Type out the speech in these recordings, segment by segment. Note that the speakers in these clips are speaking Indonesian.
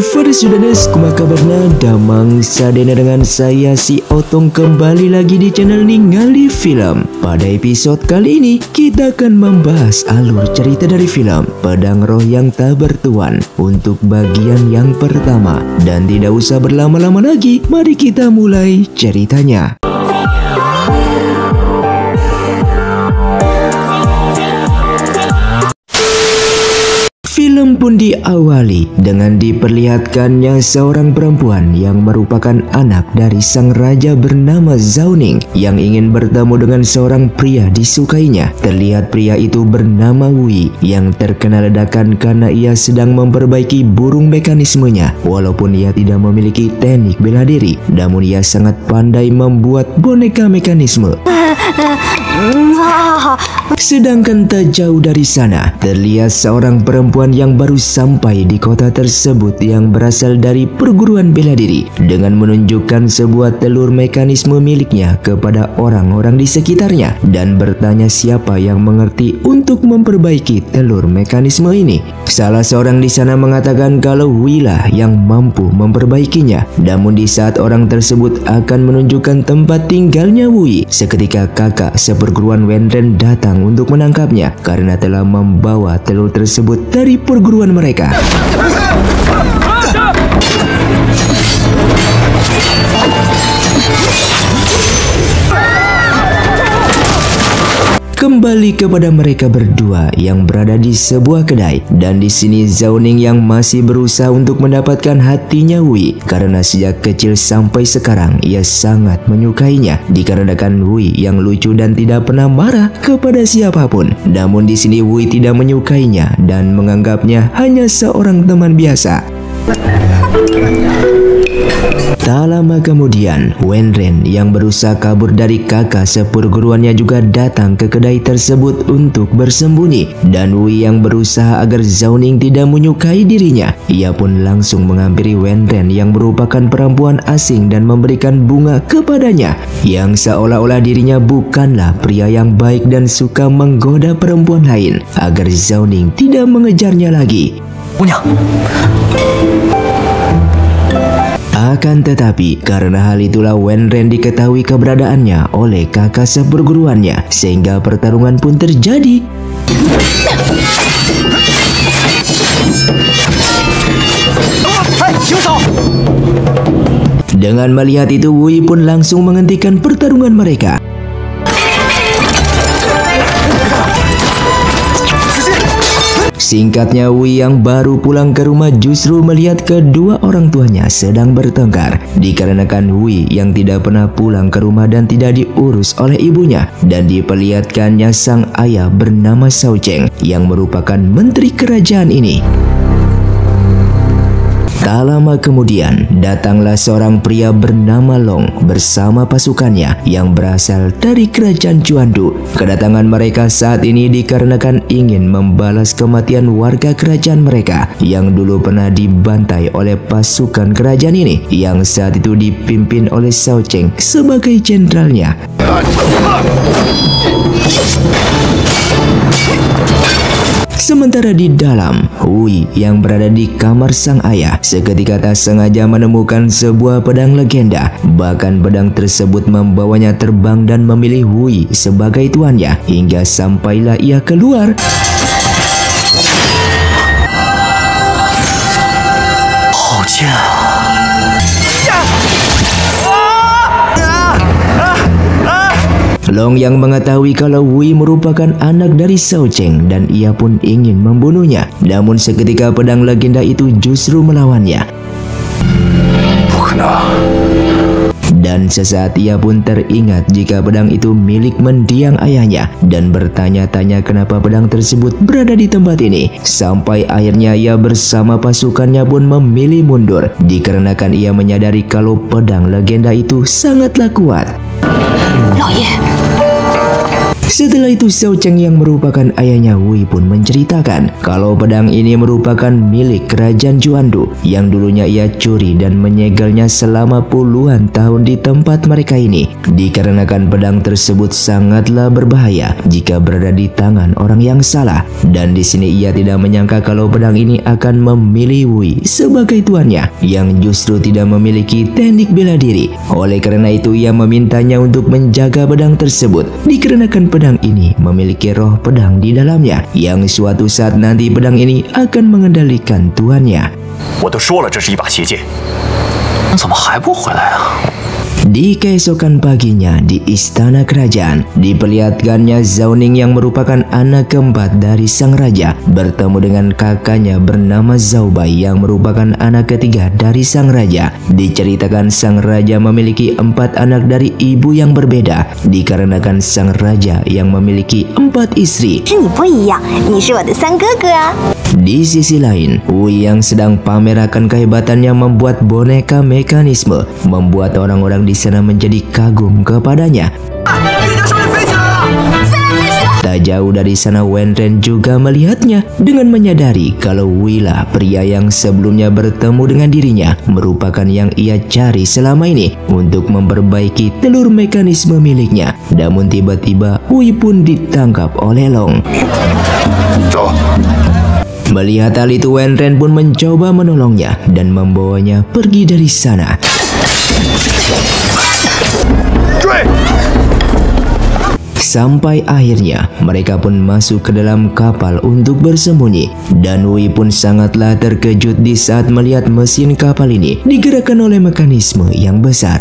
Pada Sudanes, kumaha kabarna damang sadena dengan saya si Otong kembali lagi di channel Ningali Film. Pada episode kali ini kita akan membahas alur cerita dari film Pedang Roh yang Tak Bertuan untuk bagian yang pertama. Dan tidak usah berlama-lama lagi, mari kita mulai ceritanya. Film pun diawali dengan diperlihatkannya seorang perempuan yang merupakan anak dari sang raja bernama Zhao Ning yang ingin bertemu dengan seorang pria disukainya. Terlihat pria itu bernama Wei yang terkena ledakan karena ia sedang memperbaiki burung mekanismenya. Walaupun ia tidak memiliki teknik bela diri, namun ia sangat pandai membuat boneka mekanisme. Sedangkan tak jauh dari sana terlihat seorang perempuan yang baru sampai di kota tersebut yang berasal dari perguruan bela diri dengan menunjukkan sebuah telur mekanisme miliknya kepada orang-orang di sekitarnya dan bertanya siapa yang mengerti untuk memperbaiki telur mekanisme ini. Salah seorang di sana mengatakan kalau Wila yang mampu memperbaikinya. Namun di saat orang tersebut akan menunjukkan tempat tinggalnya Wei, seketika kakak seperguruan Wenren datang untuk menangkapnya karena telah membawa telur tersebut dari perguruan mereka. Kembali kepada mereka berdua yang berada di sebuah kedai, dan di sini Zhao Ning yang masih berusaha untuk mendapatkan hatinya Wei karena sejak kecil sampai sekarang ia sangat menyukainya dikarenakan Wei yang lucu dan tidak pernah marah kepada siapapun. Namun di sini Wei tidak menyukainya dan menganggapnya hanya seorang teman biasa. Tak lama kemudian, Wenren yang berusaha kabur dari kakak seperguruannya juga datang ke kedai tersebut untuk bersembunyi. Dan Wei yang berusaha agar Zhao Ning tidak menyukai dirinya, ia pun langsung menghampiri Wenren yang merupakan perempuan asing dan memberikan bunga kepadanya, yang seolah-olah dirinya bukanlah pria yang baik dan suka menggoda perempuan lain agar Zhao Ning tidak mengejarnya lagi. Akan tetapi, karena hal itulah Wenren diketahui keberadaannya oleh kakak seperguruannya, sehingga pertarungan pun terjadi. Dengan melihat itu, Wei pun langsung menghentikan pertarungan mereka. Singkatnya, Wei yang baru pulang ke rumah justru melihat kedua orang tuanya sedang bertengkar dikarenakan Wei yang tidak pernah pulang ke rumah dan tidak diurus oleh ibunya, dan diperlihatkannya sang ayah bernama Shao Cheng yang merupakan menteri kerajaan ini. Tak lama kemudian, datanglah seorang pria bernama Long bersama pasukannya yang berasal dari kerajaan Chuandu. Kedatangan mereka saat ini dikarenakan ingin membalas kematian warga kerajaan mereka yang dulu pernah dibantai oleh pasukan kerajaan ini, yang saat itu dipimpin oleh Shao Cheng sebagai jenderalnya. Sementara di dalam, Wei yang berada di kamar sang ayah seketika tak sengaja menemukan sebuah pedang legenda. Bahkan pedang tersebut membawanya terbang dan memilih Wei sebagai tuannya hingga sampailah ia keluar. Long yang mengetahui kalau Wei merupakan anak dari Shao Cheng dan ia pun ingin membunuhnya. Namun seketika pedang legenda itu justru melawannya. Dan sesaat ia pun teringat jika pedang itu milik mendiang ayahnya dan bertanya-tanya kenapa pedang tersebut berada di tempat ini. Sampai akhirnya ia bersama pasukannya pun memilih mundur dikarenakan ia menyadari kalau pedang legenda itu sangatlah kuat. Setelah itu Xiao Cheng yang merupakan ayahnya Wei pun menceritakan kalau pedang ini merupakan milik kerajaan Juandu yang dulunya ia curi dan menyegelnya selama puluhan tahun di tempat mereka ini. Dikarenakan pedang tersebut sangatlah berbahaya jika berada di tangan orang yang salah, dan di sini ia tidak menyangka kalau pedang ini akan memilih Wei sebagai tuannya yang justru tidak memiliki teknik bela diri. Oleh karena itu ia memintanya untuk menjaga pedang tersebut dikarenakan pedang ini memiliki roh pedang di dalamnya yang suatu saat nanti pedang ini akan mengendalikan tuannya. 我都说了这是一把邪剑，怎么还不回来啊？ Di keesokan paginya di istana kerajaan diperlihatkannya Zhao Ning yang merupakan anak keempat dari sang raja bertemu dengan kakaknya bernama Zhao Bai yang merupakan anak ketiga dari sang raja. Diceritakan sang raja memiliki 4 anak dari ibu yang berbeda dikarenakan sang raja yang memiliki 4 istri. Di sisi lain, Wei yang sedang pamer akan kehebatannya membuat boneka mekanisme membuat orang-orang di sana menjadi kagum kepadanya. Tak jauh dari sana Wen Ren juga melihatnya dengan menyadari kalau Wei lah pria yang sebelumnya bertemu dengan dirinya merupakan yang ia cari selama ini untuk memperbaiki telur mekanisme miliknya. Namun tiba-tiba Wei pun ditangkap oleh Long. Melihat hal itu Wen Ren pun mencoba menolongnya dan membawanya pergi dari sana. Sampai akhirnya mereka pun masuk ke dalam kapal untuk bersembunyi, dan Wei pun sangatlah terkejut di saat melihat mesin kapal ini digerakkan oleh mekanisme yang besar.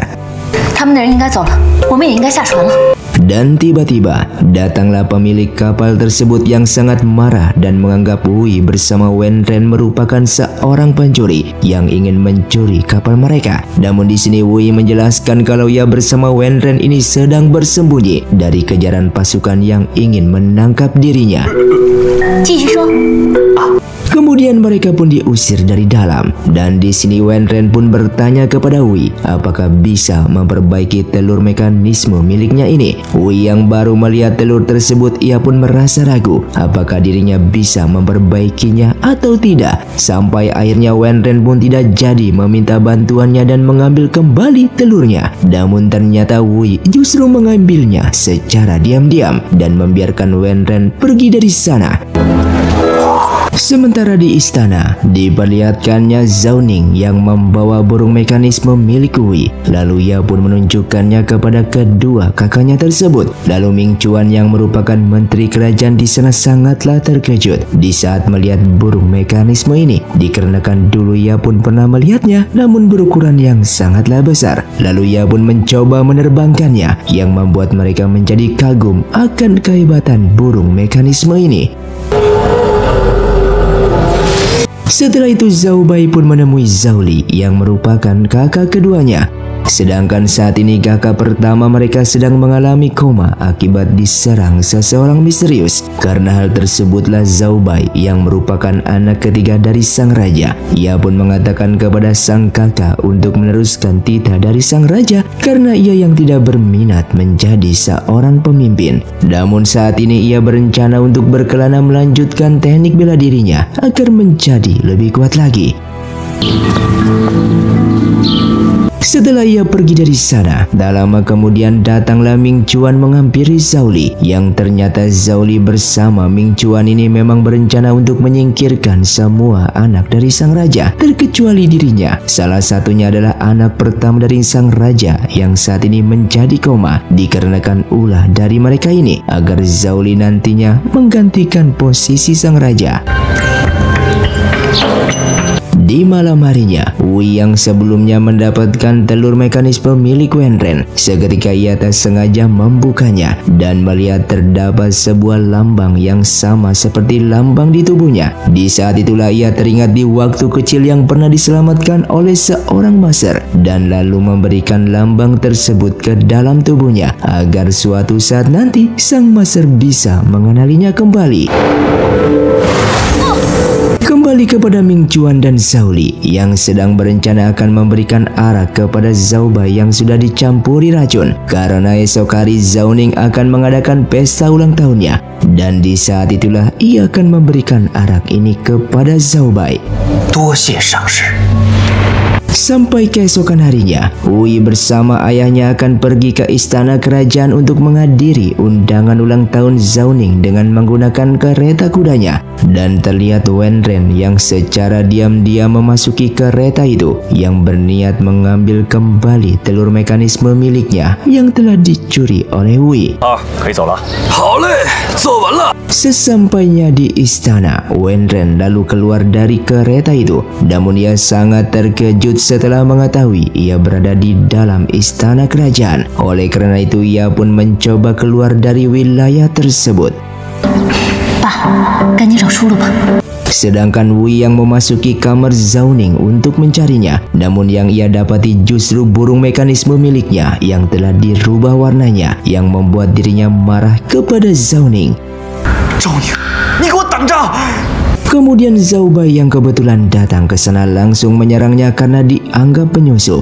Dan tiba-tiba datanglah pemilik kapal tersebut yang sangat marah dan menganggap Wei bersama Wen Ren merupakan seorang pencuri yang ingin mencuri kapal mereka. Namun di sini Wei menjelaskan kalau ia bersama Wen Ren ini sedang bersembunyi dari kejaran pasukan yang ingin menangkap dirinya. Kemudian mereka pun diusir dari dalam, dan di sini Wen Ren pun bertanya kepada Wei apakah bisa memperbaiki telur mekanisme miliknya ini. Wei yang baru melihat telur tersebut ia pun merasa ragu apakah dirinya bisa memperbaikinya atau tidak. Sampai akhirnya Wen Ren pun tidak jadi meminta bantuannya dan mengambil kembali telurnya. Namun ternyata Wei justru mengambilnya secara diam-diam dan membiarkan Wen Ren pergi dari sana. Sementara di istana, diperlihatkannya Zhao Ning yang membawa burung mekanisme milik Wei. Lalu ia pun menunjukkannya kepada kedua kakaknya tersebut. Lalu Ming Chuan yang merupakan menteri kerajaan di sana sangatlah terkejut di saat melihat burung mekanisme ini, dikarenakan dulu ia pun pernah melihatnya, namun berukuran yang sangatlah besar. Lalu ia pun mencoba menerbangkannya, yang membuat mereka menjadi kagum akan kehebatan burung mekanisme ini. Setelah itu Zhao Bai pun menemui Zhao Li yang merupakan kakak keduanya. Sedangkan saat ini kakak pertama mereka sedang mengalami koma akibat diserang seseorang misterius. Karena hal tersebutlah Zhao Bai yang merupakan anak ketiga dari sang raja, ia pun mengatakan kepada sang kakak untuk meneruskan titah dari sang raja karena ia yang tidak berminat menjadi seorang pemimpin. Namun saat ini ia berencana untuk berkelana melanjutkan teknik bela dirinya agar menjadi lebih kuat lagi. Setelah ia pergi dari sana, tak lama kemudian datanglah Ming Chuan menghampiri Zhao Li, yang ternyata Zhao Li bersama Ming Chuan ini memang berencana untuk menyingkirkan semua anak dari sang raja, terkecuali dirinya. Salah satunya adalah anak pertama dari sang raja yang saat ini menjadi koma dikarenakan ulah dari mereka ini, agar Zhao Li nantinya menggantikan posisi sang raja. Di malam harinya, Wei yang sebelumnya mendapatkan telur mekanisme milik Wen Ren, seketika ia tak sengaja membukanya dan melihat terdapat sebuah lambang yang sama seperti lambang di tubuhnya. Di saat itulah ia teringat di waktu kecil yang pernah diselamatkan oleh seorang master dan lalu memberikan lambang tersebut ke dalam tubuhnya agar suatu saat nanti sang master bisa mengenalinya kembali. Kembali kepada Ming Chuan dan Zhao Li yang sedang berencana akan memberikan arak kepada Zhao Bai yang sudah dicampuri racun karena esok hari Zhao Ning akan mengadakan pesta ulang tahunnya, dan di saat itulah ia akan memberikan arak ini kepada Zhao Bai. 多谢上师。 Sampai keesokan harinya, Hui bersama ayahnya akan pergi ke istana kerajaan untuk menghadiri undangan ulang tahun Zhao Ning dengan menggunakan kereta kudanya. Dan terlihat Wen Ren yang secara diam-diam memasuki kereta itu yang berniat mengambil kembali telur mekanisme miliknya yang telah dicuri oleh Hui. 可以走了。好嘞，做完了。 Sesampainya di istana, Wen Ren lalu keluar dari kereta itu. Namun ia sangat terkejut setelah mengetahui ia berada di dalam istana kerajaan. Oleh karena itu ia pun mencoba keluar dari wilayah tersebut. 爸，赶紧找叔叔吧。 Sedangkan Hui yang memasuki kamar Zhao Ning untuk mencarinya, namun yang ia dapati justru burung mekanisme miliknya yang telah dirubah warnanya yang membuat dirinya marah kepada Zhao Ning. 赵宁，你给我等着！ Kemudian Zhao Bai yang kebetulan datang ke sana langsung menyerangnya karena dianggap penyusup.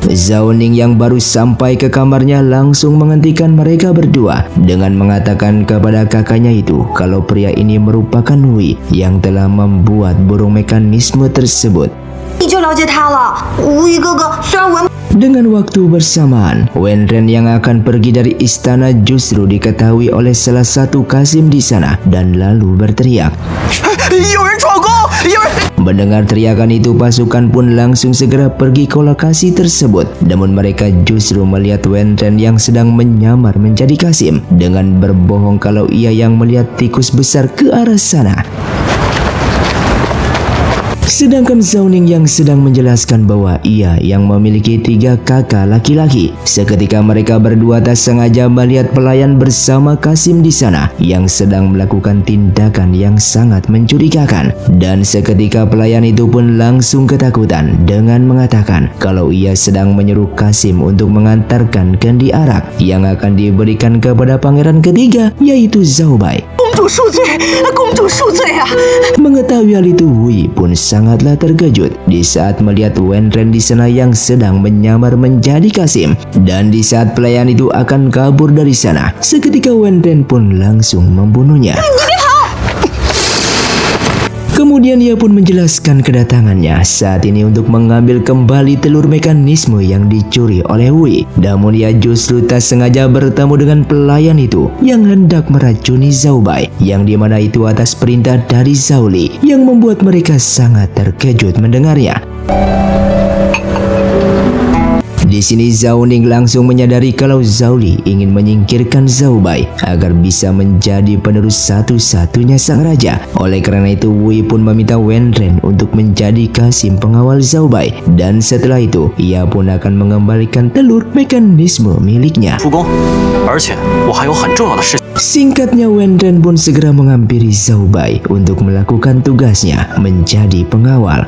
Zhao Ning yang baru sampai ke kamarnya langsung menghentikan mereka berdua dengan mengatakan kepada kakaknya itu kalau pria ini merupakan Hui yang telah membuat burung mekanisme tersebut. 你就了解他了，无一哥哥虽然文。 Dengan waktu bersamaan, Wen Ren yang akan pergi dari istana justru diketahui oleh salah satu Kasim di sana dan lalu berteriak. 有人闯宫！有人！ Mendengar teriakan itu, pasukan pun langsung segera pergi ke lokasi tersebut. Namun mereka justru melihat Wen Ren yang sedang menyamar menjadi Kasim dengan berbohong kalau ia yang melihat tikus besar ke arah sana. Sedangkan Zhao Ning yang sedang menjelaskan bahwa ia yang memiliki 3 kakak laki-laki. Seketika mereka berdua tak sengaja melihat pelayan bersama Kasim di sana yang sedang melakukan tindakan yang sangat mencurigakan. Dan seketika pelayan itu pun langsung ketakutan dengan mengatakan kalau ia sedang menyuruh Kasim untuk mengantarkan kendi arak yang akan diberikan kepada pangeran ketiga, yaitu Zhao Bai. 公主恕罪，公主恕罪啊！ Mengetahui hal itu, Hui pun sangatlah terkejut di saat melihat Wen Ren di sana yang sedang menyamar menjadi Kasim. Dan di saat pelayan itu akan kabur dari sana, seketika Wen Ren pun langsung membunuhnya. Kemudian ia pun menjelaskan kedatangannya saat ini untuk mengambil kembali telur mekanisme yang dicuri oleh Hui. Namun ia justru tak sengaja bertemu dengan pelayan itu yang hendak meracuni Zhao Bai, yang dimana itu atas perintah dari Zhao Li, yang membuat mereka sangat terkejut mendengarnya. Di sini Zhao Ning langsung menyadari kalau Zhao Li ingin menyingkirkan Zhao Bai agar bisa menjadi penerus satu-satunya sang raja. Oleh karena itu Hui pun meminta Wen Ren untuk menjadi Kasim pengawal Zhao Bai, dan setelah itu ia pun akan mengembalikan telur mekanisme miliknya. 出宫，而且我还有很重要的事。 Singkatnya Wen Ren pun segera menghampiri Zhao Bai untuk melakukan tugasnya menjadi pengawal.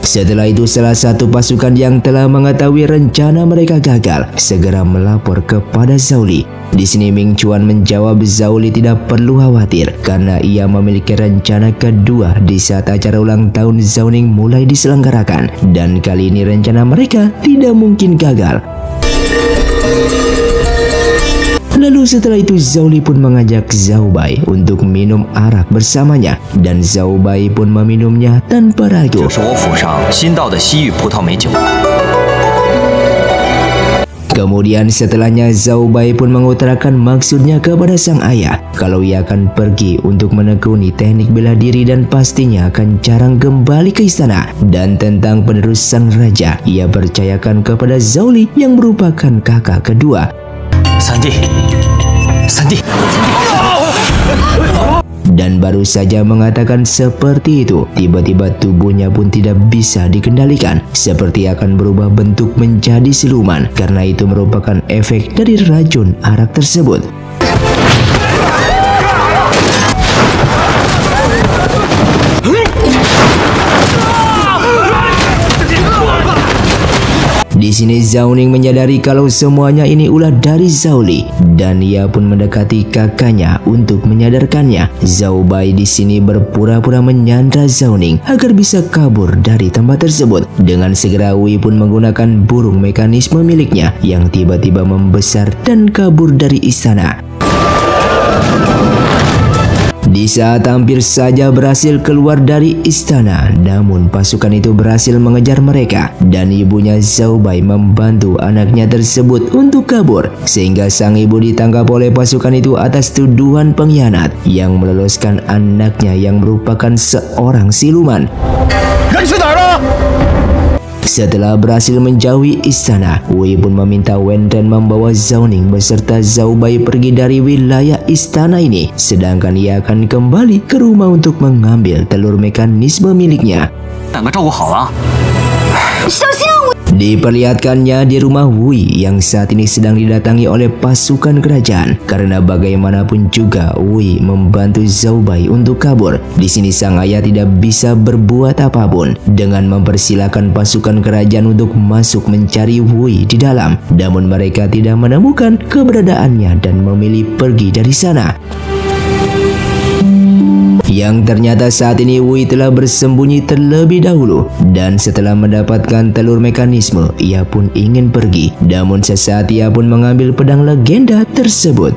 Setelah itu salah satu pasukan yang telah mengetahui rencana mereka gagal segera melapor kepada Zhao Li. Di sini Ming Chuan menjawab Zhao Li tidak perlu khawatir karena ia memiliki rencana kedua di saat acara ulang tahun Zhao Ning mulai diselenggarakan, dan kali ini rencana mereka tidak mungkin gagal. Lalu setelah itu Zhao Li pun mengajak Zhao Bai untuk minum arak bersamanya, dan Zhao Bai pun meminumnya tanpa ragu. 这是我府上新到的西域葡萄美酒。 Kemudian setelahnya Zhao Bai pun mengutarakan maksudnya kepada sang ayah kalau ia akan pergi untuk menekuni teknik bela diri dan pastinya akan jarang kembali ke istana. Dan tentang penerus sang raja, ia percayakan kepada Zhao Li yang merupakan kakak kedua. 三弟，三弟。 Dan baru saja mengatakan seperti itu, tiba-tiba tubuhnya pun tidak bisa dikendalikan, seperti akan berubah bentuk menjadi siluman, karena itu merupakan efek dari racun arak tersebut. Di Di sini Zhao Ning menyadari kalau semuanya ini ulah dari Zhao Li dan ia pun mendekati kakaknya untuk menyadarkannya. Zhao Bai di sini berpura-pura menyandra Zhao Ning agar bisa kabur dari tempat tersebut. Dengan segera Wei pun menggunakan burung mekanisme miliknya yang tiba-tiba membesar dan kabur dari istana. Di saat hampir saja berhasil keluar dari istana, namun pasukan itu berhasil mengejar mereka dan ibunya Zhao Bai membantu anaknya tersebut untuk kabur sehingga sang ibu ditangkap oleh pasukan itu atas tuduhan pengkhianat yang meloloskan anaknya yang merupakan seorang siluman. Setelah berhasil menjauhi istana, Wei pun meminta Wen Ren membawa Zhao Ning beserta Zhao Bai pergi dari wilayah istana ini, sedangkan ia akan kembali ke rumah untuk mengambil telur mekanisme miliknya. Diperlihatkannya di rumah Wei yang saat ini sedang didatangi oleh pasukan kerajaan karena bagaimanapun juga Wei membantu Zhao Bai untuk kabur. Di sini sang ayah tidak bisa berbuat apapun dengan mempersilahkan pasukan kerajaan untuk masuk mencari Wei di dalam. Namun mereka tidak menemukan keberadaannya dan memilih pergi dari sana. Yang ternyata saat ini Wei telah bersembunyi terlebih dahulu dan setelah mendapatkan telur mekanisme ia pun ingin pergi, namun sesaat ia pun mengambil pedang legenda tersebut.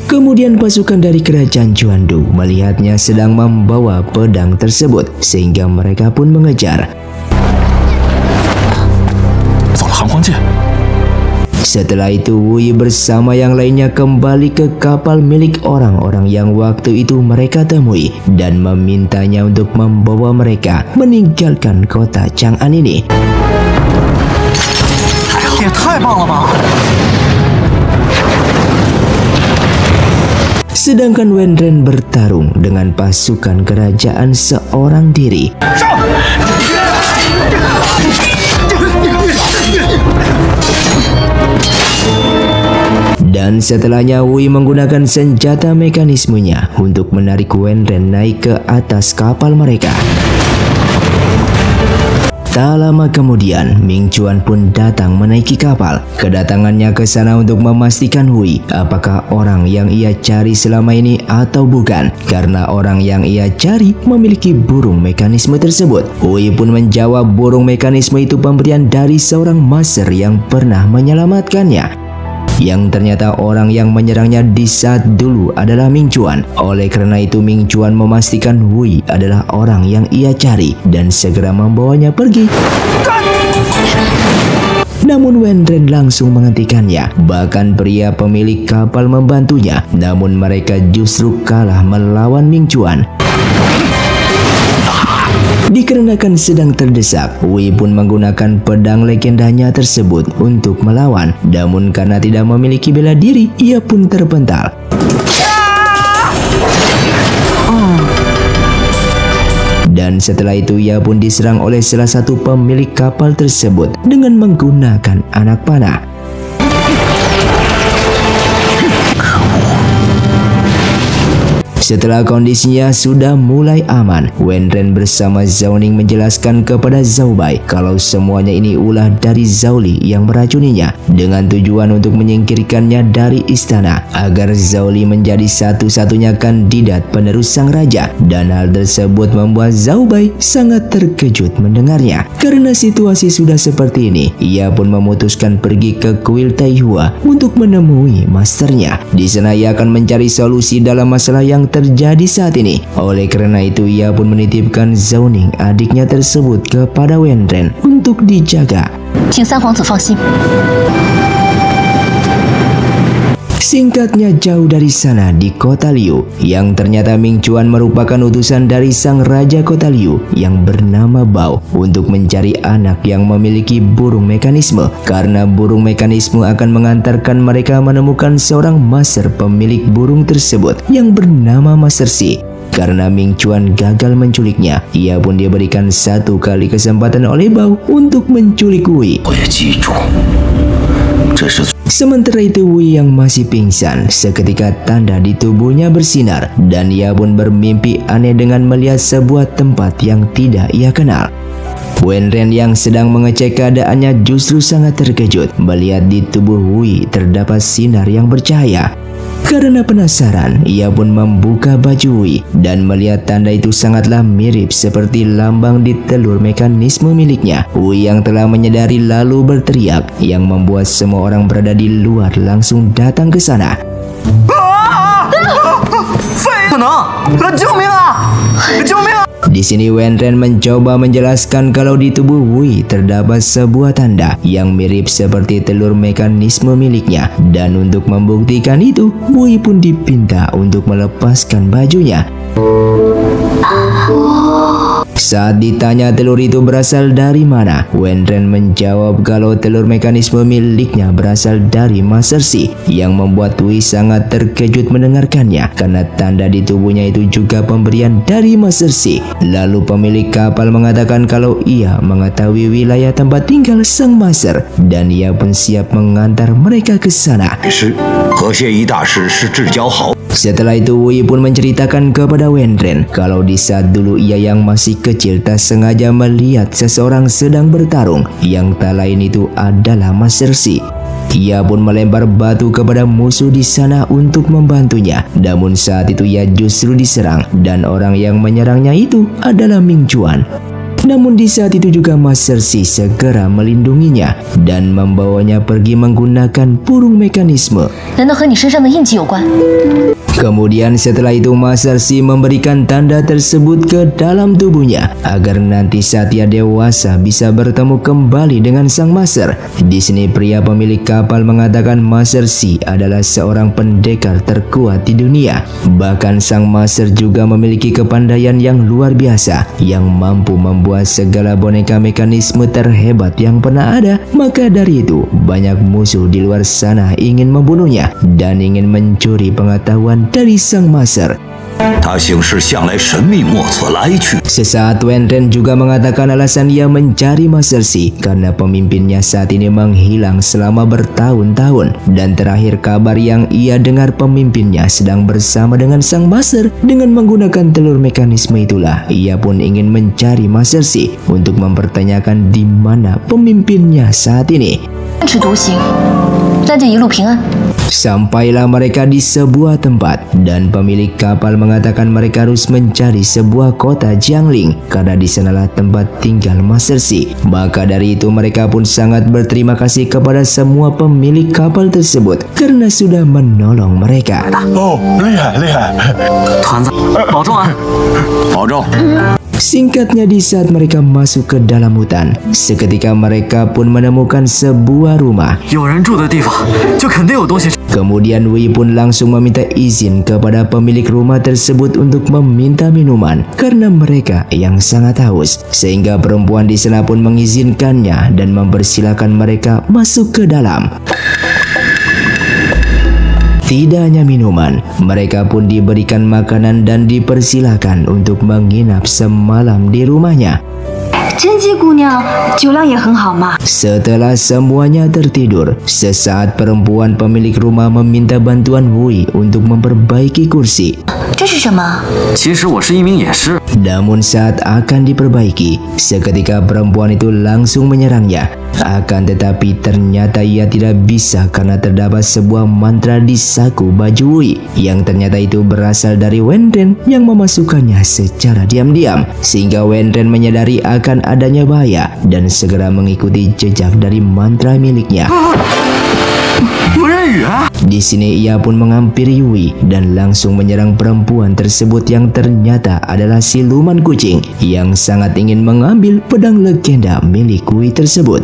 Kemudian pasukan dari kerajaan Juandu melihatnya sedang membawa pedang tersebut sehingga mereka pun mengejar. Setelah itu Wei bersama yang lainnya kembali ke kapal milik orang-orang yang waktu itu mereka temui dan memintanya untuk membawa mereka meninggalkan kota Chang'an ini. Sedangkan Wen Ren bertarung dengan pasukan kerajaan seorang diri. Dan setelahnya Wei menggunakan senjata mekanismenya untuk menarik Wen Ren naik ke atas kapal mereka. Tak lama kemudian, Ming Chuan pun datang menaiki kapal. Kedatangannya ke sana untuk memastikan Wei apakah orang yang ia cari selama ini atau bukan. Karena orang yang ia cari memiliki burung mekanisme tersebut. Wei pun menjawab burung mekanisme itu pemberian dari seorang master yang pernah menyelamatkannya. Yang ternyata orang yang menyerangnya di saat dulu adalah Ming Chuan. Oleh karena itu Ming Chuan memastikan Wei adalah orang yang ia cari dan segera membawanya pergi. Namun Wen Ren langsung menghentikannya. Bahkan pria pemilik kapal membantunya. Namun mereka justru kalah melawan Ming Chuan. Dikarenakan sedang terdesak, Wei pun menggunakan pedang legendanya tersebut untuk melawan. Namun karena tidak memiliki bela diri, ia pun terpental. Dan setelah itu ia pun diserang oleh salah satu pemilik kapal tersebut dengan menggunakan anak panah. Setelah kondisinya sudah mulai aman, Wen Ren bersama Zhao Ning menjelaskan kepada Zhao Bai kalau semuanya ini ulah dari Zhao Li yang meracuninya dengan tujuan untuk menyingkirkannya dari istana agar Zhao Li menjadi satu-satunya kandidat penerus sang raja. Dan hal tersebut membuat Zhao Bai sangat terkejut mendengarnya. Karena situasi sudah seperti ini, ia pun memutuskan pergi ke kuil Taihua untuk menemui masternya. Di sana ia akan mencari solusi dalam masalah yang terjadi saat ini. Oleh karena itu ia pun menitipkan Zhao Ning adiknya tersebut kepada Wen Ren untuk dijaga. Singkatnya jauh dari sana di kota Liu, yang ternyata Ming Chuan merupakan utusan dari sang raja kota Liu yang bernama Bao untuk mencari anak yang memiliki burung mekanisme. Karena burung mekanisme akan mengantarkan mereka menemukan seorang master pemilik burung tersebut yang bernama Master Si. Karena Ming Chuan gagal menculiknya, ia pun diberikan satu kali kesempatan oleh Bao untuk menculik Wei. Sementara itu Wei yang masih pingsan, seketika tanda di tubuhnya bersinar dan ia pun bermimpi aneh dengan melihat sebuah tempat yang tidak ia kenal. Wenren yang sedang mengecek keadaannya justru sangat terkejut melihat di tubuh Wui terdapat sinar yang bercahaya. Karena penasaran, ia pun membuka baju Wui dan melihat tanda itu sangatlah mirip seperti lambang di telur mekanisme miliknya. Wui yang telah menyadari lalu berteriak yang membuat semua orang berada di luar langsung datang ke sana. Di sini Wenren mencoba menjelaskan kalau di tubuh Wui terdapat sebuah tanda yang mirip seperti telur mekanisme miliknya, dan untuk membuktikan itu Wui pun dipinta untuk melepaskan bajunya. Saat ditanya telur itu berasal dari mana, Wenren menjawab kalau telur mekanisme miliknya berasal dari Master Si, yang membuat Wui sangat terkejut mendengarkannya karena tanda di tubuhnya itu juga pemberian dari Master Si. Lalu pemilik kapal mengatakan kalau ia mengetahui wilayah tempat tinggal sang Master dan ia pun siap mengantar mereka ke sana. Setelah itu Wui pun menceritakan kepada Wenren kalau di saat dulu ia yang masih kecil tak sengaja melihat seseorang sedang bertarung yang tak lain itu adalah Master Si. Ia pun melempar batu kepada musuh di sana untuk membantunya. Namun saat itu ia justru diserang dan orang yang menyerangnya itu adalah Ming Chuan. Namun di saat itu juga Master Si segera melindunginya dan membawanya pergi menggunakan burung mekanisme. Kemudian setelah itu Master Si memberikan tanda tersebut ke dalam tubuhnya agar nanti saat ia dewasa bisa bertemu kembali dengan sang Master. Di sini pria pemilik kapal mengatakan Master Si adalah seorang pendekar terkuat di dunia. Bahkan sang Master juga memiliki kepandaian yang luar biasa yang mampu membuat segala boneka mekanisme terhebat yang pernah ada. Maka dari itu banyak musuh di luar sana ingin membunuhnya dan ingin mencuri pengetahuan dari sang Master. Sesaat Wenren juga mengatakan alasan ia mencari Master Si karena pemimpinnya saat ini menghilang selama bertahun-tahun, dan terakhir kabar yang ia dengar pemimpinnya sedang bersama dengan sang Master dengan menggunakan telur mekanisme. Itulah ia pun ingin mencari Master Si untuk mempertanyakan di mana pemimpinnya saat ini. Sampailah mereka di sebuah tempat dan pemilik kapal mengatakan mereka harus mencari sebuah kota Jiangling karena di sanalah tempat tinggal Master Si. Maka dari itu mereka pun sangat berterima kasih kepada semua pemilik kapal tersebut karena sudah menolong mereka. Singkatnya, di saat mereka masuk ke dalam hutan, seketika mereka pun menemukan sebuah rumah. Kemudian Wei pun langsung meminta izin kepada pemilik rumah tersebut untuk meminta minuman karena mereka yang sangat haus, sehingga perempuan di sana pun mengizinkannya dan mempersilahkan mereka masuk ke dalam. Tidak hanya minuman, mereka pun diberikan makanan dan dipersilakan untuk menginap semalam di rumahnya. Setelah semuanya tertidur, sesaat perempuan pemilik rumah meminta bantuan Wei untuk memperbaiki kursi. Namun saat akan diperbaiki, seketika perempuan itu langsung menyerangnya. Akan tetapi ternyata ia tidak bisa karena terdapat sebuah mantra di saku baju Wei yang ternyata itu berasal dari Wenren yang memasukkannya secara diam-diam, sehingga Wenren menyadari akan adanya bahaya dan segera mengikuti jejak dari mantra miliknya. Di sini ia pun menghampiri Wei dan langsung menyerang perempuan tersebut yang ternyata adalah siluman kucing yang sangat ingin mengambil pedang legenda milik Wei tersebut.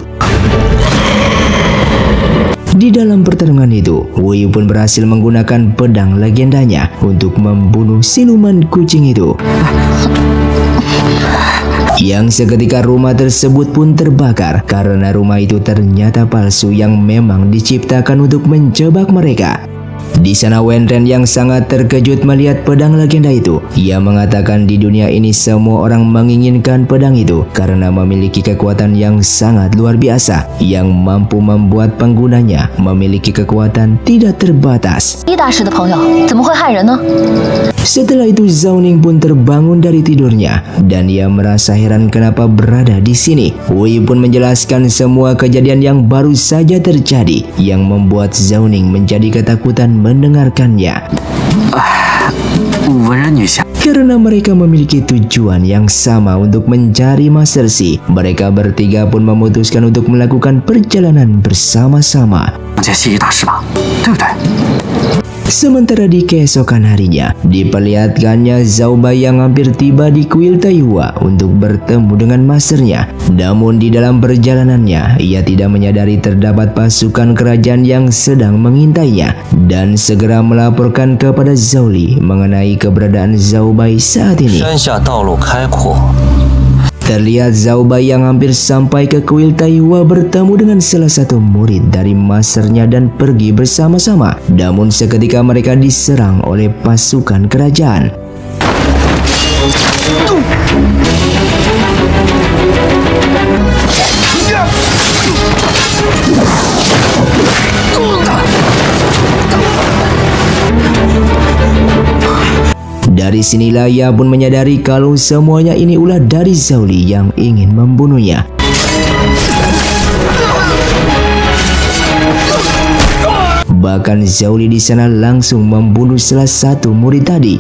Di dalam pertarungan itu, Wei pun berhasil menggunakan pedang legendanya untuk membunuh siluman kucing itu. Yang seketika rumah tersebut pun terbakar karena rumah itu ternyata palsu yang memang diciptakan untuk menjebak mereka. Di sana Wenren yang sangat terkejut melihat pedang legenda itu. Ia mengatakan di dunia ini semua orang menginginkan pedang itu karena memiliki kekuatan yang sangat luar biasa yang mampu membuat penggunanya memiliki kekuatan tidak terbatas. Setelah itu Zhao Ning pun terbangun dari tidurnya dan ia merasa heran kenapa berada di sini. Wei pun menjelaskan semua kejadian yang baru saja terjadi yang membuat Zhao Ning menjadi ketakutan mendengarkannya. Karena mereka memiliki tujuan yang sama untuk mencari Master Xi, mereka bertiga pun memutuskan untuk melakukan perjalanan bersama-sama. Sementara di keesokan harinya, diperlihatkannya Zhao Bai yang hampir tiba di kuil Taihua untuk bertemu dengan masternya. Namun di dalam perjalanannya, ia tidak menyadari terdapat pasukan kerajaan yang sedang mengintainya dan segera melaporkan kepada Zhao Li mengenai keberadaan Zhao Bai saat ini. Terlihat Zhao Bai yang hampir sampai ke kuil Taihua bertemu dengan salah satu murid dari masternya dan pergi bersama-sama. Namun seketika mereka diserang oleh pasukan kerajaan. Dari sinilah ia pun menyadari kalau semuanya ini ulah dari Zhao Li yang ingin membunuhnya. Bahkan Zhao Li di sana langsung membunuh salah satu murid tadi.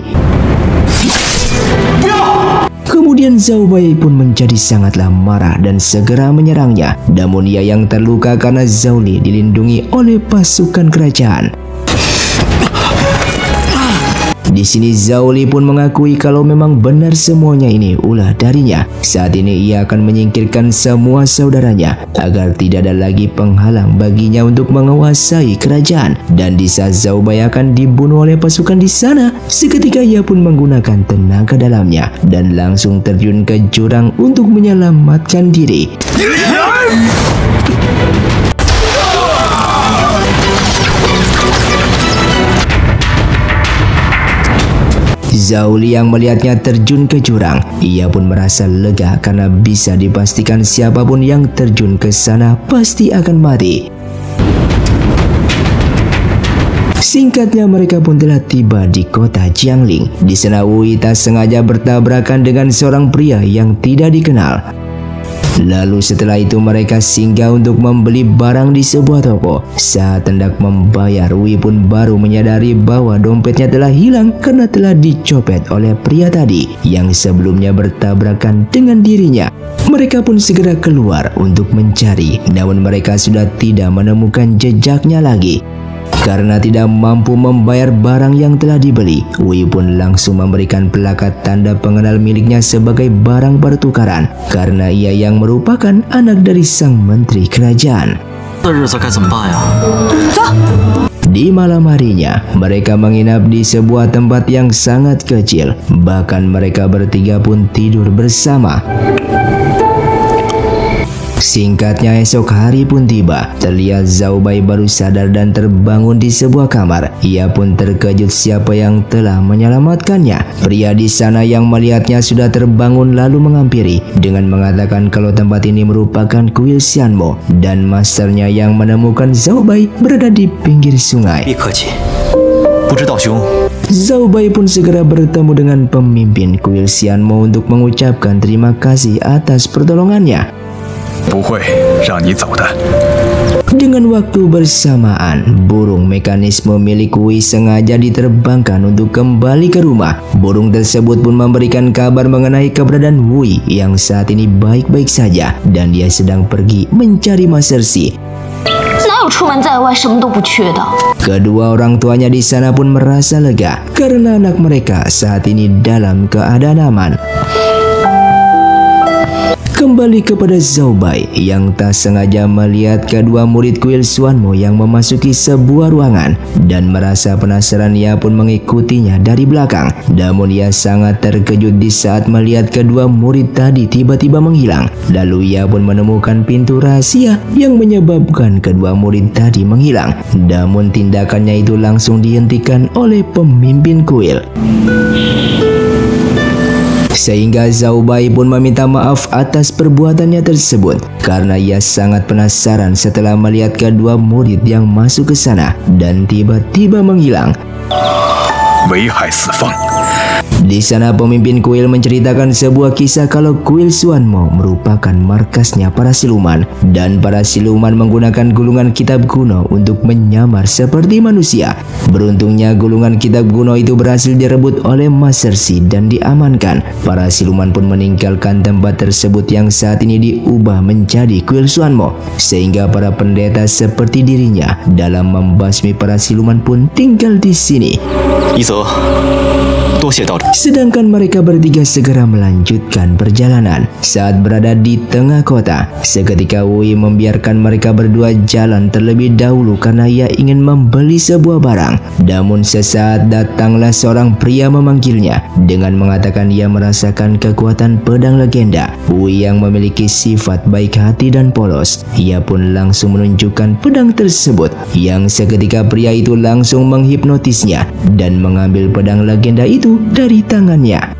Kemudian Zhao Bai pun menjadi sangatlah marah dan segera menyerangnya. Namun ia yang terluka karena Zhao Li dilindungi oleh pasukan kerajaan. Di sini Zhao Li pun mengakui kalau memang benar semuanya ini ulah darinya. Saat ini ia akan menyingkirkan semua saudaranya agar tidak ada lagi penghalang baginya untuk menguasai kerajaan. Dan di saat Zhao Bai akan dibunuh oleh pasukan di sana, seketika ia pun menggunakan tenaga dalamnya dan langsung terjun ke jurang untuk menyelamatkan diri. Zhao Li yang melihatnya terjun ke jurang, ia pun merasa lega karena bisa dipastikan siapapun yang terjun ke sana pasti akan mati. Singkatnya mereka pun telah tiba di kota Jiangling. Di sana Wu Yita sengaja bertabrakan dengan seorang pria yang tidak dikenal. Lalu setelah itu mereka singgah untuk membeli barang di sebuah toko. Saat hendak membayar, Wei pun baru menyadari bahwa dompetnya telah hilang karena telah dicopet oleh pria tadi yang sebelumnya bertabrakan dengan dirinya. Mereka pun segera keluar untuk mencari, namun mereka sudah tidak menemukan jejaknya lagi. Karena tidak mampu membayar barang yang telah dibeli, Wei pun langsung memberikan plakat tanda pengenal miliknya sebagai barang pertukaran karena ia yang merupakan anak dari sang menteri kerajaan. Di malam harinya, mereka menginap di sebuah tempat yang sangat kecil. Bahkan mereka bertiga pun tidur bersama. Singkatnya esok hari pun tiba. Terlihat Zhao Bai baru sadar dan terbangun di sebuah kamar. Ia pun terkejut siapa yang telah menyelamatkannya. Pria di sana yang melihatnya sudah terbangun lalu menghampiri dengan mengatakan kalau tempat ini merupakan kuil Xianmo dan masternya yang menemukan Zhao Bai berada di pinggir sungai. Zhao Bai pun segera bertemu dengan pemimpin kuil Xianmo untuk mengucapkan terima kasih atas pertolongannya. Dengan waktu bersamaan, burung mekanisme milik Wei sengaja diterbangkan untuk kembali ke rumah. Burung tersebut pun memberikan kabar mengenai keberadaan Wei yang saat ini baik-baik saja dan dia sedang pergi mencari Master Xi. Kedua orang tuanya di sana pun merasa lega karena anak mereka saat ini dalam keadaan aman. kembali kepada Zhao Bai yang tak sengaja melihat kedua murid kuil Xuanmo yang memasuki sebuah ruangan dan merasa penasaran. Ia pun mengikutinya dari belakang. Namun ia sangat terkejut di saat melihat kedua murid tadi tiba-tiba menghilang. Lalu ia pun menemukan pintu rahasia yang menyebabkan kedua murid tadi menghilang. Namun tindakannya itu langsung dihentikan oleh pemimpin kuil. Sehingga Zhao Bai pun meminta maaf atas perbuatannya tersebut karena ia sangat penasaran setelah melihat kedua murid yang masuk ke sana dan tiba-tiba menghilang. Di sana pemimpin kuil menceritakan sebuah kisah kalau kuil Xuanmo merupakan markasnya para siluman dan para siluman menggunakan gulungan kitab kuno untuk menyamar seperti manusia. Beruntungnya gulungan kitab kuno itu berhasil direbut oleh Master Shi dan diamankan. Para siluman pun meninggalkan tempat tersebut yang saat ini diubah menjadi kuil Xuanmo, sehingga para pendeta seperti dirinya dalam membasmi para siluman pun tinggal di sini. Sedangkan mereka bertiga segera melanjutkan perjalanan. Saat berada di tengah kota, seketika Wui membiarkan mereka berdua jalan terlebih dahulu karena ia ingin membeli sebuah barang. Namun sesaat datanglah seorang pria memanggilnya dengan mengatakan ia merasakan kekuatan pedang legenda. Wui yang memiliki sifat baik hati dan polos, ia pun langsung menunjukkan pedang tersebut yang seketika pria itu langsung menghipnotisnya dan mengambil pedang legenda itu dari tangannya.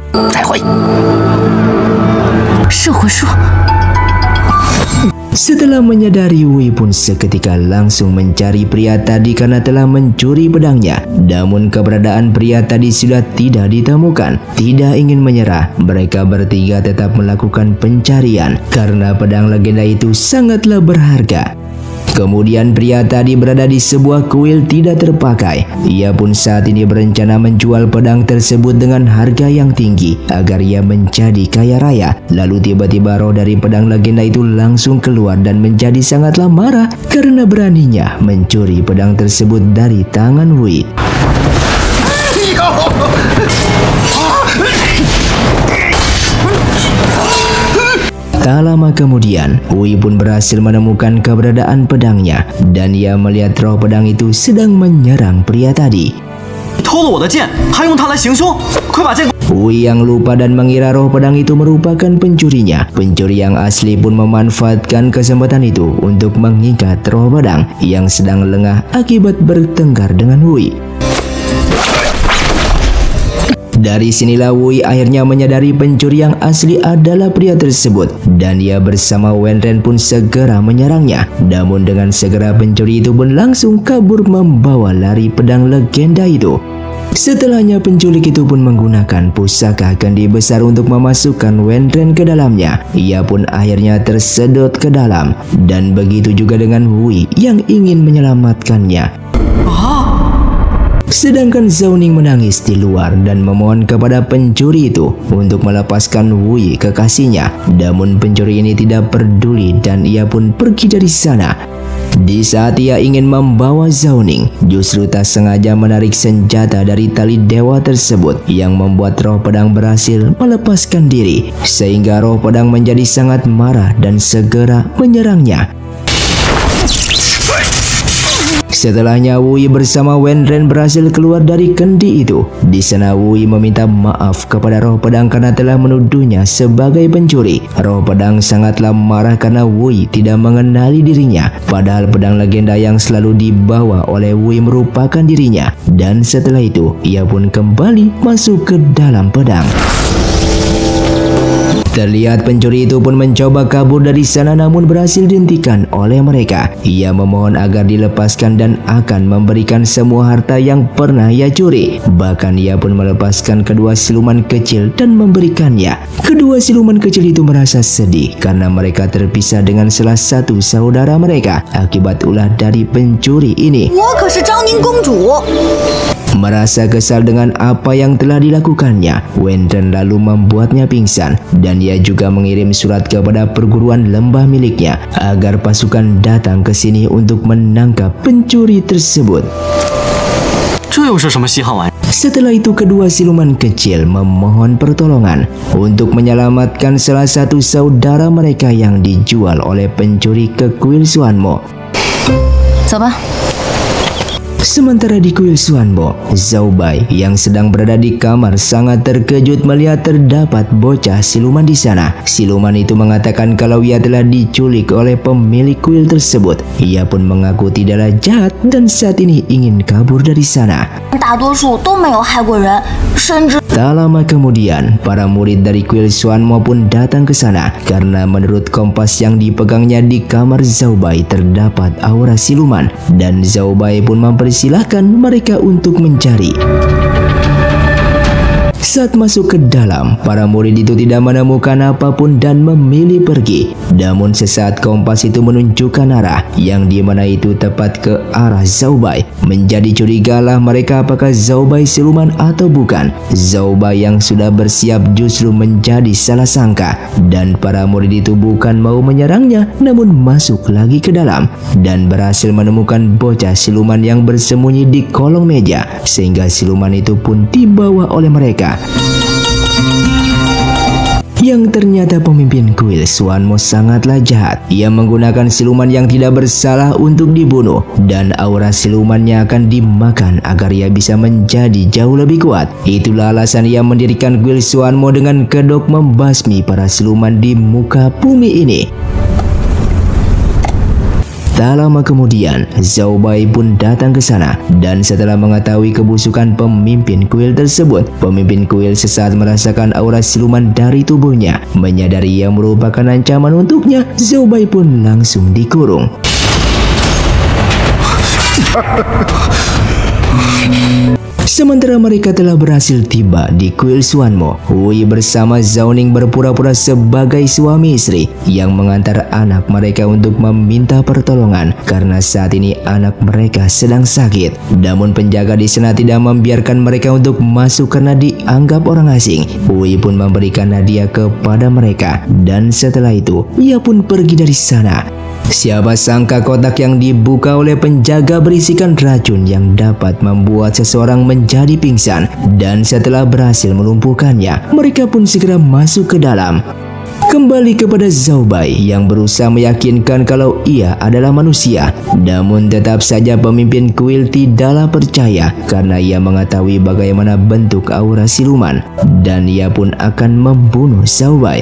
Setelah menyadari, Wui pun seketika langsung mencari pria tadi karena telah mencuri pedangnya. Namun keberadaan pria tadi sudah tidak ditemukan. Tidak ingin menyerah, mereka bertiga tetap melakukan pencarian karena pedang legenda itu sangatlah berharga. Kemudian pria tadi berada di sebuah kuil tidak terpakai. Ia pun saat ini berencana menjual pedang tersebut dengan harga yang tinggi agar ia menjadi kaya raya. Lalu tiba-tiba roh dari pedang legenda itu langsung keluar dan menjadi sangatlah marah karena beraninya mencuri pedang tersebut dari tangan Wui. Tak lama kemudian, Wui pun berhasil menemukan keberadaan pedangnya dan ia melihat roh pedang itu sedang menyerang pria tadi. Wui yang lupa dan mengira roh pedang itu merupakan pencurinya. Pencuri yang asli pun memanfaatkan kesempatan itu untuk mengikat roh pedang yang sedang lengah akibat bertengkar dengan Wui. Dari sinilah Wui akhirnya menyadari pencuri yang asli adalah pria tersebut dan ia bersama Wenren pun segera menyerangnya. Namun dengan segera pencuri itu pun langsung kabur membawa lari pedang legenda itu. Setelahnya penculik itu pun menggunakan pusaka kendi besar untuk memasukkan Wenren ke dalamnya. Ia pun akhirnya tersedot ke dalam dan begitu juga dengan Wui yang ingin menyelamatkannya. Sedangkan Zhao Ning menangis di luar dan memohon kepada pencuri itu untuk melepaskan Wui kekasihnya. Namun pencuri ini tidak peduli dan ia pun pergi dari sana. Di saat ia ingin membawa Zhao Ning, justru tak sengaja menarik senjata dari tali dewa tersebut yang membuat roh pedang berhasil melepaskan diri. Sehingga roh pedang menjadi sangat marah dan segera menyerangnya. Setelahnya Wui bersama Wenren berhasil keluar dari kendi itu. Di sana Wui meminta maaf kepada roh pedang karena telah menuduhnya sebagai pencuri. Roh pedang sangatlah marah karena Wui tidak mengenali dirinya. Padahal pedang legenda yang selalu dibawa oleh Wui merupakan dirinya. Dan setelah itu ia pun kembali masuk ke dalam pedang. Terlihat pencuri itu pun mencoba kabur dari sana namun berhasil dihentikan oleh mereka. Ia memohon agar dilepaskan dan akan memberikan semua harta yang pernah ia curi. Bahkan ia pun melepaskan kedua siluman kecil dan memberikannya. Kedua siluman kecil itu merasa sedih karena mereka terpisah dengan salah satu saudara mereka akibat ulah dari pencuri ini. Merasa kesal dengan apa yang telah dilakukannya, Wenren lalu membuatnya pingsan dan ia juga mengirim surat kepada perguruan lembah miliknya agar pasukan datang ke sini untuk menangkap pencuri tersebut. Setelah itu kedua siluman kecil memohon pertolongan untuk menyelamatkan salah satu saudara mereka yang dijual oleh pencuri ke kuil Xuanmo. Sementara di kuil Xuanmo, Zhao Bai yang sedang berada di kamar sangat terkejut melihat terdapat bocah siluman di sana. Siluman itu mengatakan kalau ia telah diculik oleh pemilik kuil tersebut. Ia pun mengaku tidaklah jahat dan saat ini ingin kabur dari sana. Tak lama kemudian, para murid dari kuil Xuanmo pun datang ke sana karena menurut kompas yang dipegangnya di kamar Zhao Bai terdapat aura siluman dan Zhao Bai pun mempersilahkan mereka untuk mencari. Saat masuk ke dalam, para murid itu tidak menemukan apapun dan memilih pergi. Namun sesaat kompas itu menunjukkan arah, yang dimana itu tepat ke arah Zhao Bai. Menjadi curigalah mereka apakah Zhao Bai siluman atau bukan. Zhao Bai yang sudah bersiap justru menjadi salah sangka. Dan para murid itu bukan mau menyerangnya, namun masuk lagi ke dalam. Dan berhasil menemukan bocah siluman yang bersembunyi di kolong meja. Sehingga siluman itu pun dibawa oleh mereka. Yang ternyata pemimpin kuil Xuanmo sangatlah jahat. Ia menggunakan siluman yang tidak bersalah untuk dibunuh dan aura silumannya akan dimakan agar ia bisa menjadi jauh lebih kuat. Itulah alasan ia mendirikan kuil Xuanmo dengan kedok membasmi para siluman di muka bumi ini. Tak lama kemudian, Zhao Bai pun datang ke sana dan setelah mengetahui kebusukan pemimpin kuil tersebut, pemimpin kuil sesaat merasakan aura siluman dari tubuhnya. Menyadari yang merupakan ancaman untuknya, Zhao Bai pun langsung dikurung. Sementara mereka telah berhasil tiba di kuil Xuanmo, Hui bersama Zhao Ning berpura-pura sebagai suami istri yang mengantar anak mereka untuk meminta pertolongan karena saat ini anak mereka sedang sakit. Namun penjaga di sana tidak membiarkan mereka untuk masuk karena dianggap orang asing. Hui pun memberikan hadiah kepada mereka dan setelah itu ia pun pergi dari sana. Siapa sangka kotak yang dibuka oleh penjaga berisikan racun yang dapat membuat seseorang menjadi pingsan. Dan setelah berhasil melumpuhkannya, mereka pun segera masuk ke dalam. Kembali kepada Zhao Bai yang berusaha meyakinkan kalau ia adalah manusia. Namun tetap saja pemimpin kuil tidaklah percaya karena ia mengetahui bagaimana bentuk aura siluman. Dan ia pun akan membunuh Zhao Bai.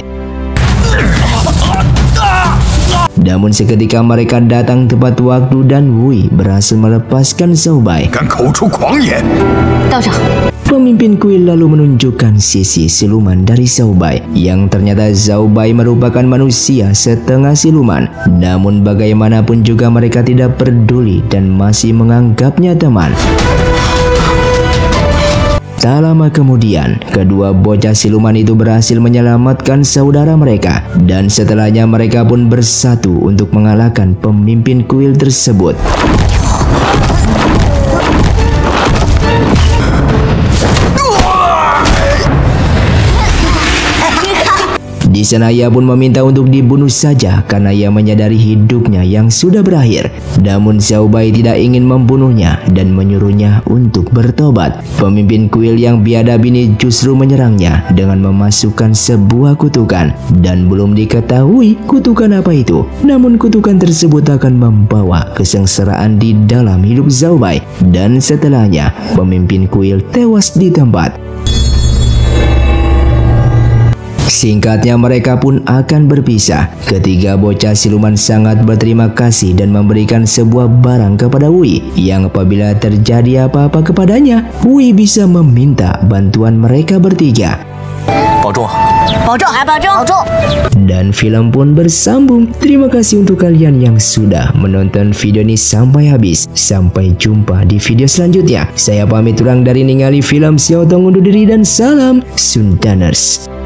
Namun seketika mereka datang tepat waktu dan Hui berhasil melepaskan Zhao Bai. Pemimpin kuil lalu menunjukkan sisi siluman dari Zhao Bai, yang ternyata Zhao Bai merupakan manusia setengah siluman. Namun bagaimanapun juga mereka tidak peduli dan masih menganggapnya teman. Tak lama kemudian, kedua bocah siluman itu berhasil menyelamatkan saudara mereka. Dan setelahnya mereka pun bersatu untuk mengalahkan pemimpin kuil tersebut. Di sana ia pun meminta untuk dibunuh saja karena ia menyadari hidupnya yang sudah berakhir. Namun Zhao Bai tidak ingin membunuhnya dan menyuruhnya untuk bertobat. Pemimpin kuil yang biadab ini justru menyerangnya dengan memasukkan sebuah kutukan. Dan belum diketahui kutukan apa itu. Namun kutukan tersebut akan membawa kesengsaraan di dalam hidup Zhao Bai. Dan setelahnya pemimpin kuil tewas di tempat. Singkatnya mereka pun akan berpisah. Ketiga bocah siluman sangat berterima kasih dan memberikan sebuah barang kepada Hui yang apabila terjadi apa-apa kepadanya, Hui bisa meminta bantuan mereka bertiga. Dan film pun bersambung. Terima kasih untuk kalian yang sudah menonton video ini sampai habis. Sampai jumpa di video selanjutnya. Saya pamit kurang dari ningali film Xiao Tong undur diri dan salam Sundaners.